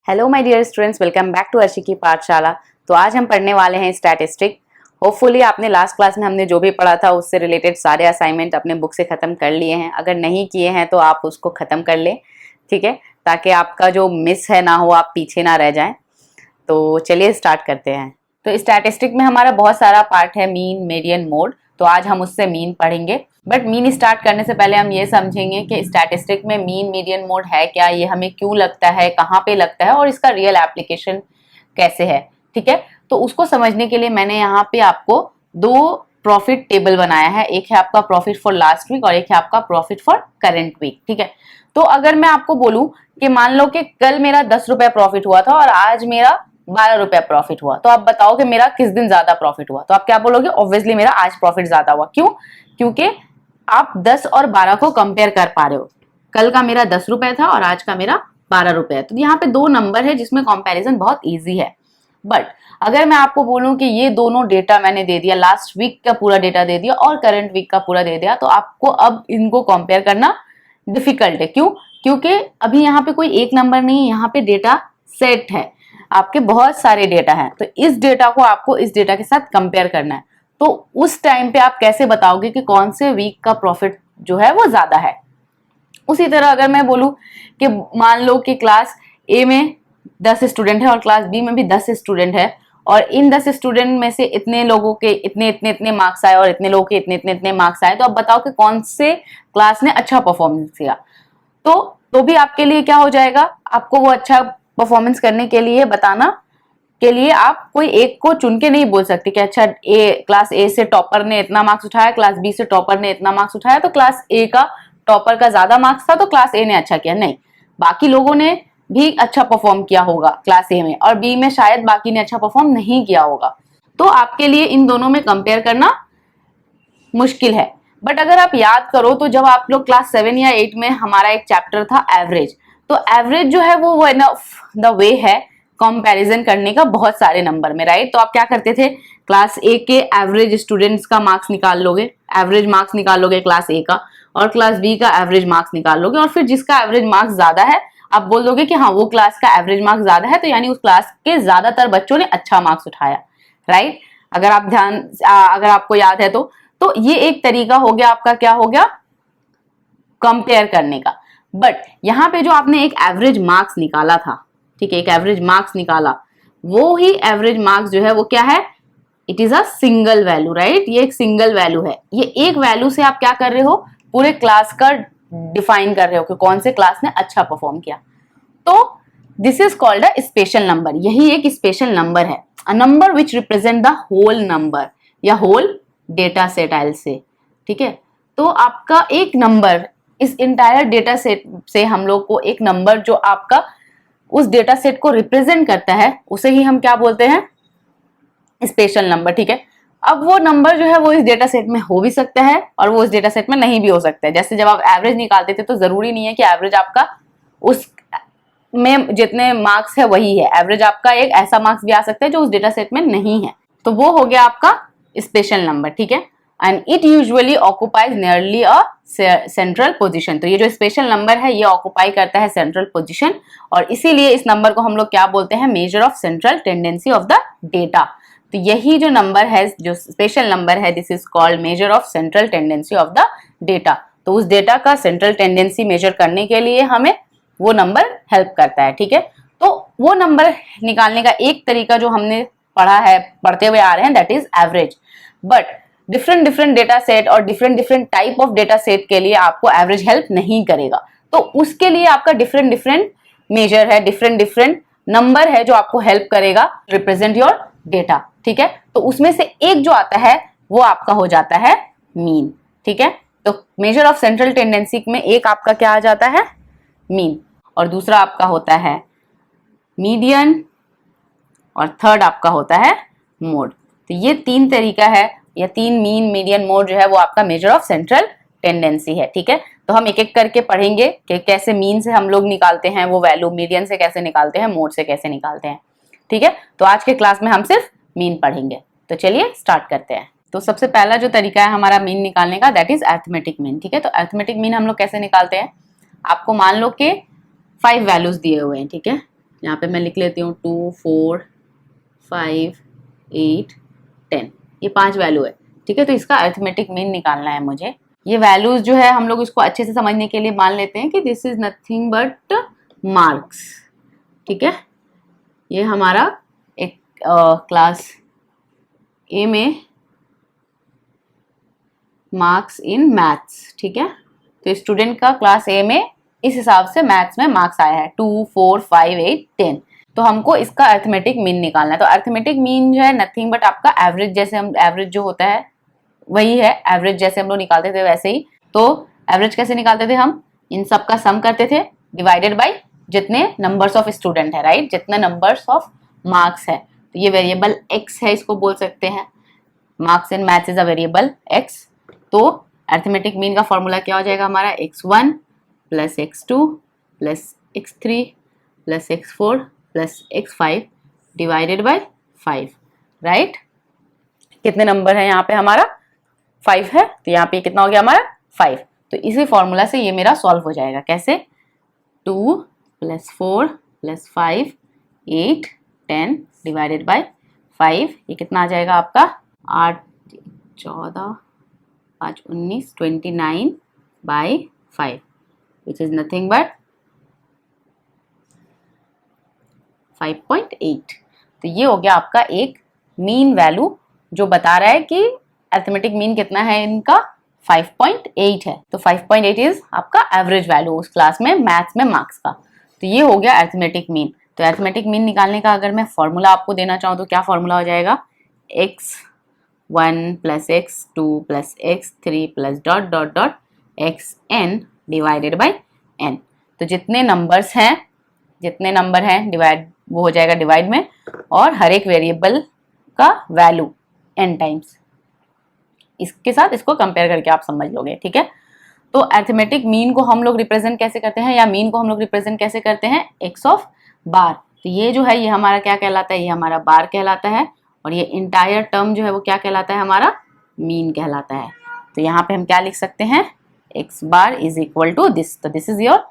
Hello my dear students, welcome back to Arshi की पाठशाला। तो आज हम पढ़ने वाले हैं स्टैटिस्टिक। होपफुली आपने लास्ट क्लास में हमने जो भी पढ़ा था उससे रिलेटेड सारे असाइनमेंट अपने बुक से ख़त्म कर लिए हैं। अगर नहीं किए हैं तो आप उसको ख़त्म कर लें, ठीक है, ताकि आपका जो मिस है ना हो, आप पीछे ना रह जाएं। तो चलिए स्टार्ट करते हैं। तो स्टैटिस्टिक में हमारा बहुत सारा पार्ट है, मीन, मीडियन, मोड। तो आज हम उससे मीन पढ़ेंगे। बट मीन स्टार्ट करने से पहले हम ये समझेंगे कि स्टैटिस्टिक में मीन, मीडियन, मोड है क्या, ये हमें क्यों लगता है, कहाँ पे लगता है और इसका रियल एप्लीकेशन कैसे है, ठीक है। तो उसको समझने के लिए मैंने यहाँ पे आपको दो प्रॉफिट टेबल बनाया है। एक है आपका प्रॉफिट फॉर लास्ट वीक और एक है आपका प्रॉफिट फॉर करंट वीक, ठीक है। तो अगर मैं आपको बोलूं कि मान लो कि कल मेरा 10 रुपए प्रॉफिट हुआ था और आज मेरा 12 रुपए प्रॉफिट हुआ, तो आप बताओ कि मेरा किस दिन ज्यादा प्रॉफिट हुआ। तो आप क्या बोलोगे? ऑब्वियसली मेरा आज प्रॉफिट ज्यादा हुआ। क्यों? क्योंकि आप 10 और 12 को कंपेयर कर पा रहे हो। कल का मेरा 10 रुपए था और आज का मेरा 12 रुपए है। तो यहाँ पे दो नंबर है जिसमें कंपैरिजन बहुत इजी है। बट अगर मैं आपको बोलूं कि ये दोनों डेटा मैंने दे दिया, लास्ट वीक का पूरा डेटा दे दिया और करंट वीक का पूरा दे दिया, तो आपको अब इनको कंपेयर करना डिफिकल्ट है। क्यों? क्योंकि अभी यहाँ पे कोई एक नंबर नहीं है, यहाँ पे डेटा सेट है, आपके बहुत सारे डेटा हैं। तो इस डेटा को आपको इस डेटा के साथ कंपेयर करना है। तो उस टाइम पे आप कैसे बताओगे कि कौन से वीक का प्रॉफिट जो है वो ज्यादा है। उसी तरह अगर मैं बोलूं कि मान लो कि क्लास ए में 10 स्टूडेंट है और क्लास बी में भी 10 स्टूडेंट है और इन 10 स्टूडेंट में से इतने लोगों के इतने इतने इतने मार्क्स आए और इतने लोगों के इतने इतने इतने मार्क्स आए, तो अब बताओ कि कौन से क्लास ने अच्छा परफॉर्मेंस किया। तो भी आपके लिए क्या हो जाएगा, आपको वो अच्छा परफॉर्मेंस करने के लिए बताना के लिए आप कोई एक को चुन के नहीं बोल सकते कि अच्छा क्लास ए से टॉपर ने इतना मार्क्स उठाया, क्लास बी से टॉपर ने इतना मार्क्स उठाया, तो क्लास ए का टॉपर का ज्यादा मार्क्स था तो क्लास ए ने अच्छा किया। नहीं, बाकी लोगों ने भी अच्छा परफॉर्म किया होगा क्लास ए में और बी में शायद बाकी ने अच्छा परफॉर्म नहीं किया होगा। तो आपके लिए इन दोनों में कंपेयर करना मुश्किल है। बट अगर आप याद करो तो जब आप लोग क्लास 7 या 8 में, हमारा एक चैप्टर था एवरेज। तो एवरेज जो है वो वन ऑफ द वे है कंपैरिजन करने का बहुत सारे नंबर में, राइट। तो आप क्या करते थे, क्लास ए के एवरेज स्टूडेंट्स का मार्क्स निकाल लोगे, एवरेज मार्क्स निकाल लोगे क्लास ए का, और क्लास बी का एवरेज मार्क्स निकाल लोगे, और फिर जिसका एवरेज मार्क्स ज्यादा है आप बोल दोगे कि हाँ वो क्लास का एवरेज मार्क्स ज्यादा है, तो यानी उस क्लास के ज्यादातर बच्चों ने अच्छा मार्क्स उठाया, राइट। अगर आपको याद है तो ये एक तरीका हो गया आपका, क्या हो गया, कंपेयर करने का। बट यहाँ पे जो आपने एक एवरेज मार्क्स निकाला था, ठीक है, एक एवरेज मार्क्स निकाला, वो ही एवरेज मार्क्स जो है वो क्या है, it is a single value, right. ये एक सिंगल वैल्यू है। ये एक वैल्यू से आप क्या कर रहे हो, पूरे क्लास का डिफाइन कर रहे हो कि कौन से क्लास ने अच्छा परफॉर्म किया। तो this is called a special number. यही एक स्पेशल नंबर है, a number which represent the whole number या whole data set, I will say, ठीक है। तो आपका एक नंबर, इस इंटायर डेटा सेट से हम लोग को एक नंबर जो आपका उस डेटा सेट को रिप्रेजेंट करता है, उसे ही हम क्या बोलते हैं, स्पेशल नंबर, ठीक है। अब वो नंबर जो है वो इस डेटा सेट में हो भी सकता है और वो इस डेटा सेट में नहीं भी हो सकता है। जैसे जब आप एवरेज निकालते थे तो जरूरी नहीं है कि एवरेज आपका उस में जितने मार्क्स है वही है, एवरेज आपका एक ऐसा मार्क्स भी आ सकता है जो उस डेटा सेट में नहीं है। तो वो हो गया आपका स्पेशल नंबर, ठीक है। And it usually occupies nearly a central position. तो ये जो स्पेशल नंबर है ये ऑक्युपाई करता है सेंट्रल पोजीशन, और इसीलिए इस नंबर को हम लोग क्या बोलते हैं, measure of central tendency of the data. तो यही जो नंबर है, जो स्पेशल नंबर है, this is called measure of central tendency of the data. तो उस डेटा का सेंट्रल टेंडेंसी मेजर करने के लिए हमें वो नंबर हेल्प करता है, ठीक है। तो वो नंबर निकालने का एक तरीका जो हमने पढ़ा है, पढ़ते हुए आ रहे हैं, that is average. But different different data set और different different type of data set के लिए आपको एवरेज हेल्प नहीं करेगा। तो उसके लिए आपका डिफरेंट डिफरेंट मेजर है, डिफरेंट डिफरेंट नंबर है जो आपको हेल्प करेगा रिप्रेजेंट योर डेटा, ठीक है। तो उसमें से एक जो आता है वो आपका हो जाता है मीन, ठीक है। तो मेजर ऑफ सेंट्रल टेंडेंसी में एक आपका क्या आ जाता है, मीन, और दूसरा आपका होता है मीडियन, और थर्ड आपका होता है मोड। तो ये तीन तरीका है, या तीन, मीन, मीडियन, मोड जो है वो आपका मेजर ऑफ सेंट्रल टेंडेंसी है, ठीक है। तो हम एक एक करके पढ़ेंगे कि कैसे मीन से हम लोग निकालते हैं वो वैल्यू, मीडियन से कैसे निकालते हैं, मोड से कैसे निकालते हैं, ठीक है। तो आज के क्लास में हम सिर्फ मीन पढ़ेंगे। तो चलिए स्टार्ट करते हैं। तो सबसे पहला जो तरीका है हमारा मीन निकालने का, दैट इज अरिथमेटिक मीन, ठीक है। तो अरिथमेटिक मीन हम लोग कैसे निकालते हैं, आपको मान लो कि 5 वैल्यूज दिए हुए हैं, ठीक है। यहाँ पे मैं लिख लेती हूँ 2, 4, 5, 8, 10, ये 5 वैल्यू है, ठीक है। तो इसका अरिथमेटिक मीन निकालना है मुझे। ये वैल्यूज जो है हम लोग इसको अच्छे से समझने के लिए मान लेते हैं कि this is nothing but marks, ठीक है। ये हमारा एक क्लास ए में मार्क्स इन मैथ्स, ठीक है। तो स्टूडेंट का क्लास ए में इस हिसाब से मैथ्स में मार्क्स आया है 2, 4, 5, 8, 10। तो हमको इसका अरिथमेटिक मीन निकालना है। तो अरिथमेटिक मीन जो है नथिंग बट आपका एवरेज, जैसे हम एवरेज जो होता है वही है, एवरेज जैसे हम लोग निकालते थे वैसे ही। तो एवरेज कैसे निकालते थे हम, इन सब का सम करते थे डिवाइडेड बाय जितने नंबर्स ऑफ स्टूडेंट है, राइट, जितने नंबर्स ऑफ मार्क्स है। तो ये वेरिएबल एक्स है, इसको बोल सकते हैं, marks in maths is a variable x. तो अरिथमेटिक मीन का फॉर्मूला क्या हो जाएगा हमारा, x1 plus x2 plus x3 plus x4 plus x5 divided by 5, right. कितने नंबर है यहाँ पे हमारा 5 है, तो यहाँ पे कितना हो गया हमारा 5। तो इसी फॉर्मूला से ये मेरा सॉल्व हो जाएगा, कैसे, 2 प्लस 4 प्लस 5 8 10 डिवाइडेड बाय 5, ये कितना आ जाएगा आपका 8, 14, 5, 19, 29 by 5 which is nothing but 5.8। तो ये हो गया आपका एक मीन वैल्यू जो बता रहा है कि अरिथमेटिक मीन कितना है इनका, 5.8 है। तो 5.8 इज आपका एवरेज वैल्यू उस क्लास में मैथ्स में मार्क्स का। तो ये हो गया अरिथमेटिक मीन। तो अरिथमेटिक मीन निकालने का अगर मैं फॉर्मूला आपको देना चाहूँ तो क्या फॉर्मूला हो जाएगा, x1 plus x2 plus x3 plus dot dot dot xn divided by n। तो जितने नंबर हैं डिवाइड, वो हो जाएगा डिवाइड में, और हर एक वेरिएबल का वैल्यू n टाइम्स, इसके साथ इसको कंपेयर करके आप समझ लोगे, ठीक है। तो अरिथमेटिक मीन को हम लोग रिप्रेजेंट कैसे करते हैं, या मीन को हम लोग रिप्रेजेंट कैसे करते हैं, एक्स ऑफ बार। तो ये जो है ये हमारा क्या कहलाता है, ये हमारा बार कहलाता है, और ये इंटायर टर्म जो है वो क्या कहलाता है, हमारा मीन कहलाता है। तो यहाँ पे हम क्या लिख सकते हैं, x bar is equal to this. तो this is your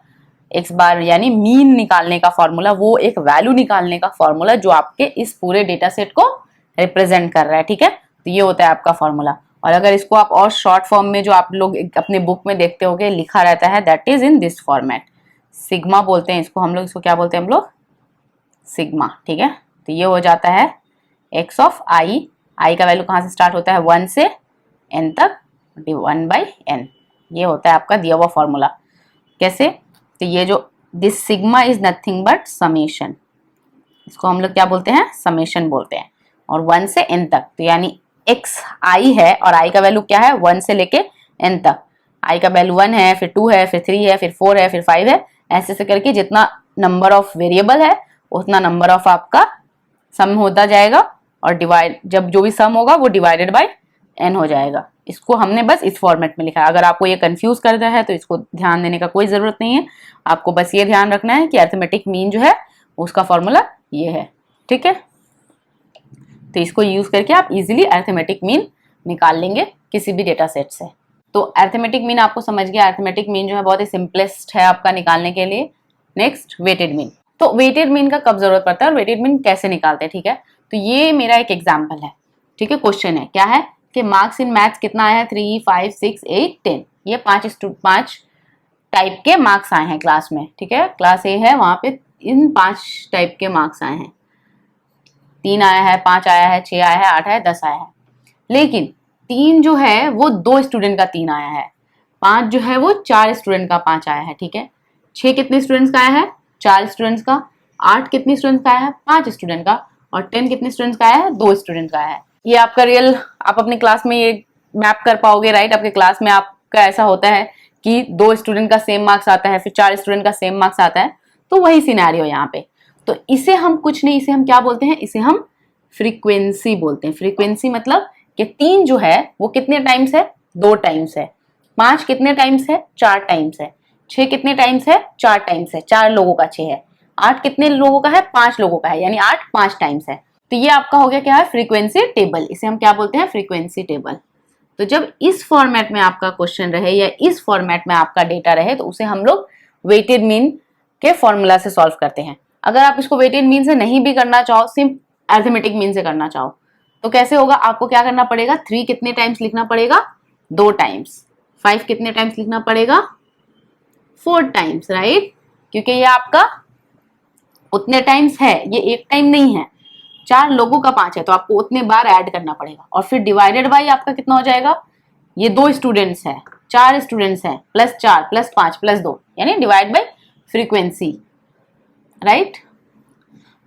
x bar, यानी मीन निकालने का फॉर्मूला, वो एक वैल्यू निकालने का फॉर्मूला जो आपके इस पूरे डेटा सेट को रिप्रेजेंट कर रहा है, ठीक है। तो ये होता है आपका फॉर्मूला। और अगर इसको आप और शॉर्ट फॉर्म में जो आप लोग अपने बुक में देखते होगे लिखा रहता है, that is in this format, sigma बोलते हैं इसको हम लोग। इसको क्या बोलते हैं हम लोग, सिग्मा, ठीक है। तो ये हो जाता है एक्स ऑफ आई, आई का वैल्यू कहाँ से स्टार्ट होता है, 1 से n तक, 1/n। ये होता है आपका दिया हुआ फॉर्मूला। कैसे, तो ये जो this sigma is nothing but summation, इसको हम लोग क्या बोलते हैं, समेशन बोलते हैं, और 1 से n तक। तो यानी x i है और i का वैल्यू क्या है, 1 से लेके n तक। i का वैल्यू 1 है, फिर 2 है, फिर 3 है, फिर 4 है, फिर 5 है, ऐसे से करके जितना नंबर ऑफ वेरिएबल है उतना नंबर ऑफ आपका सम होता जाएगा, और डिवाइड, जब जो भी सम होगा वो डिवाइडेड बाय n हो जाएगा। इसको हमने बस इस फॉर्मेट में लिखा है। अगर आपको ये कंफ्यूज कर रहा है तो इसको ध्यान देने का कोई जरूरत नहीं है, आपको बस ये ध्यान रखना है कि अरिथमेटिक मीन जो है उसका फॉर्मूला ये है, ठीक है। तो इसको यूज करके आप इजीली अरिथमेटिक मीन निकाल लेंगे किसी भी डेटा सेट से। तो अरिथमेटिक मीन आपको समझ गया। अरिथमेटिक मीन जो है बहुत ही सिंपलेस्ट है आपका निकालने के लिए। Next weighted mean. तो वेटेड मीन का कब जरूरत पड़ता है और वेटेड मीन कैसे निकालते हैं, ठीक है। तो ये मेरा एक एग्जाम्पल है, ठीक है। क्वेश्चन है, क्या है कि मार्क्स इन मैथ्स कितना आया है, 3, 5, 6, 8, 10। ये 5 टाइप के मार्क्स आए हैं क्लास में, ठीक है। क्लास ए है, वहां पे इन 5 टाइप के मार्क्स आए हैं। 3 आया है, 5 आया है, 6 आया है, 8 आया है, 10 आया है। लेकिन 3 जो है वो 2 स्टूडेंट का 3 आया है, 5 जो है वो 4 स्टूडेंट का 5 आया है, ठीक है। 6 कितने स्टूडेंट्स का आया है, 4 स्टूडेंट्स का। 8 कितने स्टूडेंट्स का आया है, 5 स्टूडेंट का। और 10 कितने स्टूडेंट्स का आया है, 2 स्टूडेंट का आया है। ये आपका रियल, आप अपनी क्लास में ये मैप कर पाओगे, राइट। आपके क्लास में आपका ऐसा होता है कि 2 स्टूडेंट का सेम मार्क्स आता है, फिर 4 स्टूडेंट का सेम मार्क्स आता है। तो वही सिनेरियो यहाँ पे। तो इसे हम कुछ नहीं, इसे हम क्या बोलते हैं, इसे हम फ्रीक्वेंसी बोलते हैं। फ्रीक्वेंसी मतलब कि 3 जो है वो कितने टाइम्स है, 2 टाइम्स है। 5 कितने टाइम्स है, 4 टाइम्स है। 6 कितने टाइम्स है, 4 टाइम्स है, 4 लोगों का 6 है। 8 कितने लोगों का है, 5 लोगों का है, यानी 8 5 टाइम्स है। तो ये आपका हो गया क्या है, फ्रीक्वेंसी टेबल। इसे हम क्या बोलते हैं, फ्रीक्वेंसी टेबल। तो जब इस फॉर्मेट में आपका क्वेश्चन रहे या इस फॉर्मेट में आपका डेटा रहे तो उसे हम लोग वेटेड मीन के फॉर्मूला से सॉल्व करते हैं। अगर आप इसको वेटेड मीन से नहीं भी करना चाहो, सिर्फ अरिथमेटिक मीन से करना चाहो, तो कैसे होगा? आपको क्या करना पड़ेगा? 3 कितने टाइम्स लिखना पड़ेगा? 2 टाइम्स। 5 कितने टाइम्स लिखना पड़ेगा? 4 टाइम्स, राइट? क्योंकि ये आपका उतने टाइम्स है, ये एक टाइम नहीं है। 4 लोगों का 5 है, तो आपको उतने बार ऐड करना पड़ेगा। और फिर डिवाइडेड बाई आपका कितना हो जाएगा? ये 2 स्टूडेंट्स हैं, 4 स्टूडेंट्स हैं, प्लस 4 प्लस 5 प्लस 2, यानी डिवाइड बाई फ्रीक्वेंसी, राइट?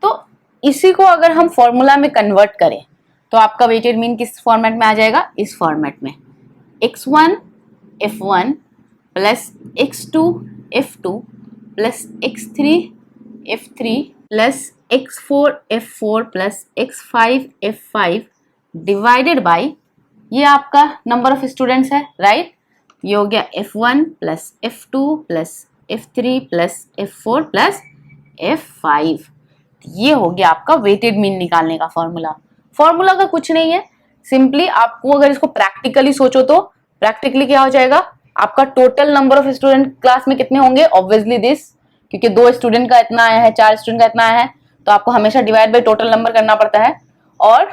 तो इसी को अगर हम फॉर्मूला में कन्वर्ट करें तो आपका वेटेड मीन किस फॉर्मेट में आ जाएगा? इस फॉर्मेट में, x1 f1 plus x2 f2 plus x3 f3 plus x4 f4 plus x5 f5 divided by ये आपका नंबर ऑफ स्टूडेंट्स है, राइट? ये हो गया f1 plus f2 plus f3 plus f4 plus f5। ये हो गया आपका वेटेड मीन निकालने का फॉर्मूला। फॉर्मूला का कुछ नहीं है, सिंपली आपको अगर इसको प्रैक्टिकली सोचो तो प्रैक्टिकली क्या हो जाएगा? आपका total number of student class में कितने होंगे? ऑब्वियसली दिस, क्योंकि 2 स्टूडेंट का इतना आया है, 4 स्टूडेंट का इतना आया है, तो आपको हमेशा डिवाइड बाय टोटल नंबर करना पड़ता है। और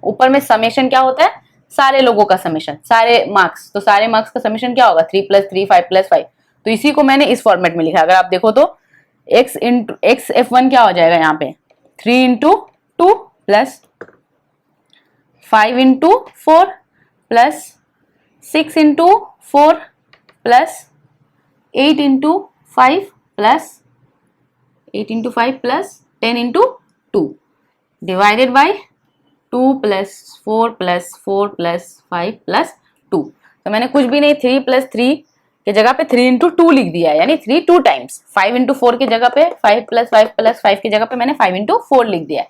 ऊपर में समेशन क्या होता है? सारे लोगों का समेशन, सारे मार्क्स, तो सारे मार्क्स का समेशन क्या होगा? 3 प्लस 3 5 प्लस 5। तो इसी को मैंने इस फॉर्मेट में लिखा। अगर आप देखो तो x इंटू एक्स f1 क्या हो जाएगा यहाँ पे? 3 into 2 plus 5 into 4 plus 6 into 4 plus 8 into 5 plus 8 into 5 plus 10 into 2 divided by 2 plus 4 plus 4 plus 5 plus 2। तो मैंने कुछ भी नहीं, 3 प्लस 3 की जगह पे 3 इंटू 2 लिख दिया है, यानी 3 2 टाइम्स। 5 इंटू 4 की जगह पे 5 प्लस 5 प्लस 5 की जगह पे मैंने 5 इंटू 4 लिख दिया है।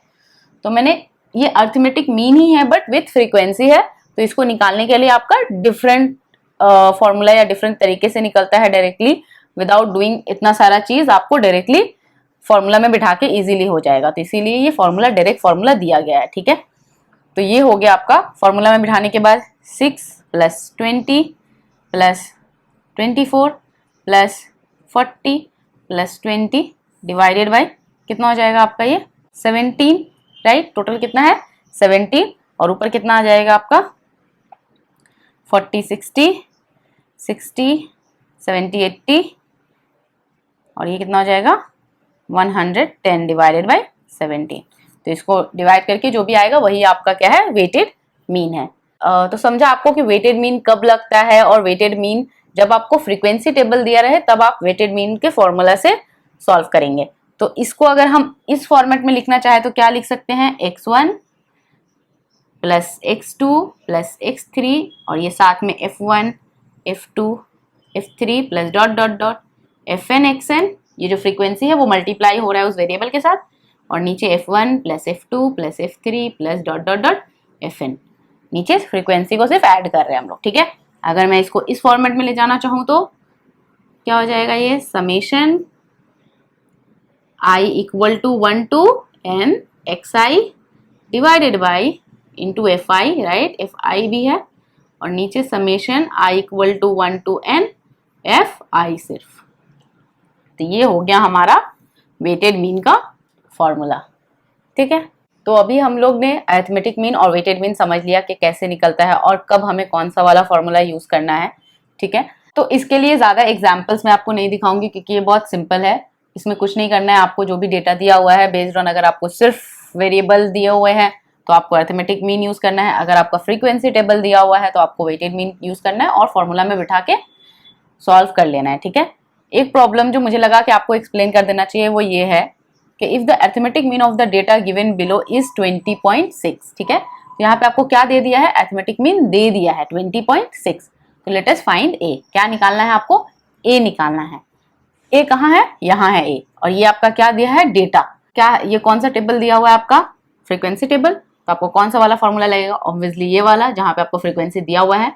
तो मैंने ये अर्थमेटिक मीन ही है बट विथ फ्रीक्वेंसी है, तो इसको निकालने के लिए आपका डिफरेंट फॉर्मूला या डिफरेंट तरीके से निकलता है डायरेक्टली, विदाउट डूइंग इतना सारा चीज आपको डायरेक्टली फॉर्मूला में बिठा के इजीली हो जाएगा। तो इसीलिए ये फॉर्मूला डायरेक्ट फॉर्मूला दिया गया है, ठीक है? तो ये हो गया आपका फॉर्मूला में बिठाने के बाद 6 plus 20 plus 24 plus 40 plus 20 divided by कितना हो जाएगा आपका? ये 17, राइट? टोटल कितना है? 17। और ऊपर कितना आ जाएगा आपका? 40 60 60 70 80, और ये कितना हो जाएगा? 110 डिवाइडेड बाई 17। तो इसको डिवाइड करके जो भी आएगा वही आपका क्या है? वेटेड मीन है। तो समझा आपको कि वेटेड मीन कब लगता है, और वेटेड मीन जब आपको फ्रीक्वेंसी टेबल दिया रहे तब आप वेटेड मीन के फॉर्मूला से सॉल्व करेंगे। तो इसको अगर हम इस फॉर्मेट में लिखना चाहे तो क्या लिख सकते हैं? x1 plus x2 plus x3, और ये साथ में f1 f2 f3 plus dot dot dot fn xn, ये जो फ्रीक्वेंसी है वो मल्टीप्लाई हो रहा है उस वेरिएबल के साथ, और नीचे f1 plus f2 plus f3 plus dot dot dot fn, नीचे फ्रीक्वेंसी को सिर्फ ऐड कर रहे हैं हम लोग, ठीक है? अगर मैं इसको इस फॉर्मेट में ले जाना चाहूँ तो क्या हो जाएगा? ये summation i equal to 1 to n xi divided by into fi, right? fi भी है, और नीचे summation i equal to 1 to n fi सिर्फ। तो ये हो गया हमारा वेटेड मीन का फॉर्मूला, ठीक है? तो अभी हम लोग ने अरिथमेटिक मीन और वेटेड मीन समझ लिया कि कैसे निकलता है और कब हमें कौन सा वाला फॉर्मूला यूज करना है, ठीक है? तो इसके लिए ज्यादा एग्जांपल्स मैं आपको नहीं दिखाऊंगी क्योंकि ये बहुत सिंपल है। इसमें कुछ नहीं करना है, आपको जो भी डेटा दिया हुआ है बेस्ड ऑन, अगर आपको सिर्फ वेरिएबल दिए हुए हैं तो आपको अरिथमेटिक मीन यूज करना है, अगर आपका फ्रीक्वेंसी टेबल दिया हुआ है तो आपको वेटेड मीन यूज करना है और फॉर्मूला में बिठा के सॉल्व कर लेना है, ठीक है? एक प्रॉब्लम जो मुझे लगा कि आपको एक्सप्लेन कर देना चाहिए वो ये है कि if the arithmetic mean of the data given below is 20.6, ठीक है? तो यहाँ पे आपको क्या दे दिया है? अरिथमेटिक मीन दे दिया है 20.6। तो लेट अस फाइंड ए। क्या निकालना है आपको? ए निकालना है। ए कहाँ है? यहाँ है ए, और ये आपका क्या दिया है? डेटा। क्या ये कौन सा टेबल दिया हुआ है आपका? Frequency table. तो आपको कौन सा वाला फॉर्मूला लगेगा? ऑब्वियसली ये वाला जहाँ पे आपको फ्रीक्वेंसी दिया हुआ है,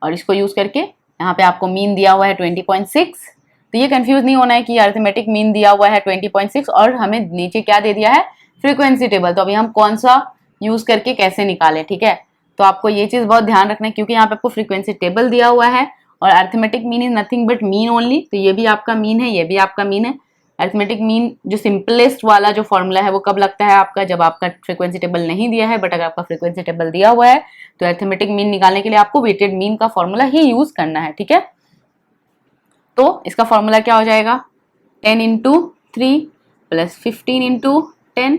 और इसको यूज करके यहाँ पे आपको मीन दिया हुआ है 20.6। तो ये कंफ्यूज नहीं होना है कि अरिथमेटिक मीन दिया हुआ है 20.6 और हमें नीचे क्या दे दिया है? Frequency table. तो अभी हम कौन सा यूज करके कैसे निकालें, ठीक है? तो आपको ये चीज बहुत ध्यान रखना है क्योंकि यहाँ पे आपको फ्रीक्वेंसी टेबल दिया हुआ है और arithmetic mean is nothing but mean only. तो ये भी आपका मीन है, ये भी आपका मीन है। अरिथमेटिक मीन जो सिंपलेस्ट वाला जो फॉर्मूला है वो कब लगता है आपका, जब आपका फ्रीक्वेंसी टेबल नहीं दिया है, बट अगर आपका फ्रीक्वेंसी टेबल दिया हुआ है तो अरिथमेटिक मीन निकालने के लिए आपको वेटेड मीन का फॉर्मूला ही यूज करना है, ठीक है। तो इसका फॉर्मूला क्या हो जाएगा, 10 into 3 plus 15 into 10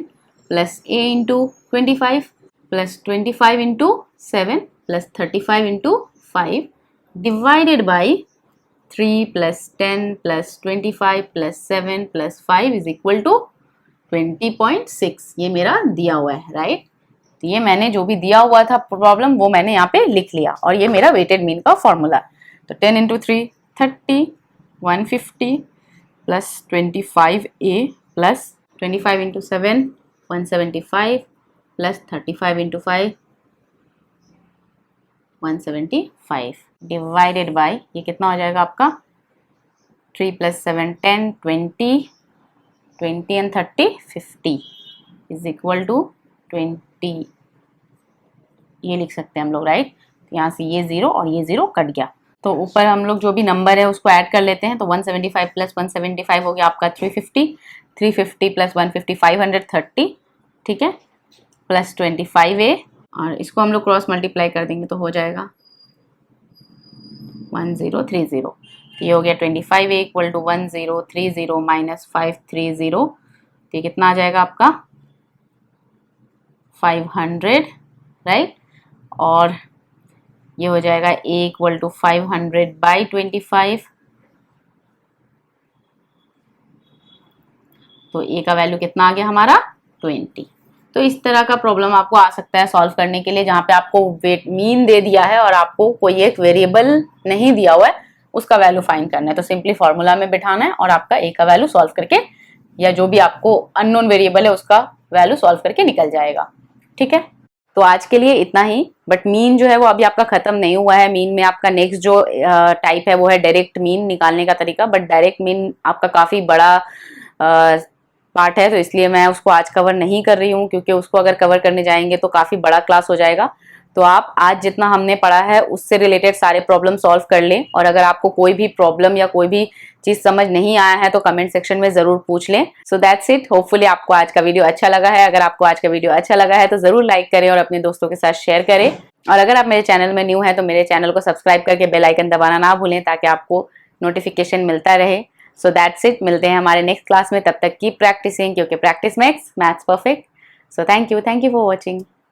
plus a into 25 plus 25 into 7 plus 35 into 5 divided by 3 plus 10 plus 25 plus 7 plus 5 is equal to 20.6। ये मेरा दिया हुआ है, राइट। तो ये मैंने जो भी दिया हुआ था प्रॉब्लम वो मैंने यहाँ पे लिख लिया, और ये मेरा वेटेड मीन का फॉर्मूला। तो 10 into 3 30, 150 plus 25a plus 25 into 7 175 plus 35 into 5 175 divided by, ये कितना हो जाएगा आपका 3 plus 7 10 20 20 and 30 50 is equal to 20। ये लिख सकते हैं हम लोग, राइट। यहाँ से ये 0 और ये 0 कट गया, तो ऊपर हम लोग जो भी नंबर है उसको ऐड कर लेते हैं। तो 175 प्लस 175 हो गया आपका 350, 350 प्लस 150 530, ठीक है, प्लस 25a, और इसको हम लोग क्रॉस मल्टीप्लाई कर देंगे तो हो जाएगा 1030। तो ये हो गया 25a इक्वल टू 1030 माइनस 530, तो ये कितना आ जाएगा आपका 500, राइट। और ये हो जाएगा a इक्वल टू 500 बाई 25, तो a का वैल्यू कितना आ गया हमारा 20। तो इस तरह का प्रॉब्लम आपको आ सकता है सॉल्व करने के लिए, जहाँ पे आपको वेट मीन दे दिया है और आपको कोई एक वेरिएबल नहीं दिया हुआ है, उसका वैल्यू फाइंड करना है। तो सिंपली फॉर्मूला में बिठाना है और आपका a का वैल्यू सॉल्व करके, या जो भी आपको अननोन वेरिएबल है उसका वैल्यू सॉल्व करके निकल जाएगा, ठीक है। तो आज के लिए इतना ही, बट मीन जो है वो अभी आपका खत्म नहीं हुआ है। मीन में आपका नेक्स्ट जो टाइप है वो है डायरेक्ट मीन निकालने का तरीका, बट डायरेक्ट मीन आपका काफी बड़ा पार्ट है, तो इसलिए मैं उसको आज कवर नहीं कर रही हूँ, क्योंकि उसको अगर कवर करने जाएंगे तो काफी बड़ा क्लास हो जाएगा। तो आप आज जितना हमने पढ़ा है उससे रिलेटेड सारे प्रॉब्लम सॉल्व कर लें, और अगर आपको कोई भी प्रॉब्लम या कोई भी चीज समझ नहीं आया है तो कमेंट सेक्शन में जरूर पूछ लें। So that's it. होपफुली आपको आज का वीडियो अच्छा लगा है। अगर आपको आज का वीडियो अच्छा लगा है तो जरूर लाइक करें और अपने दोस्तों के साथ शेयर करें, और अगर आप मेरे चैनल में न्यू हैं तो मेरे चैनल को सब्सक्राइब करके बेल आइकन दबाना ना भूलें, ताकि आपको नोटिफिकेशन मिलता रहे। So that's it. मिलते हैं हमारे नेक्स्ट क्लास में, तब तक की प्रैक्टिसिंग, क्योंकि practice makes maths perfect. So thank you for watching.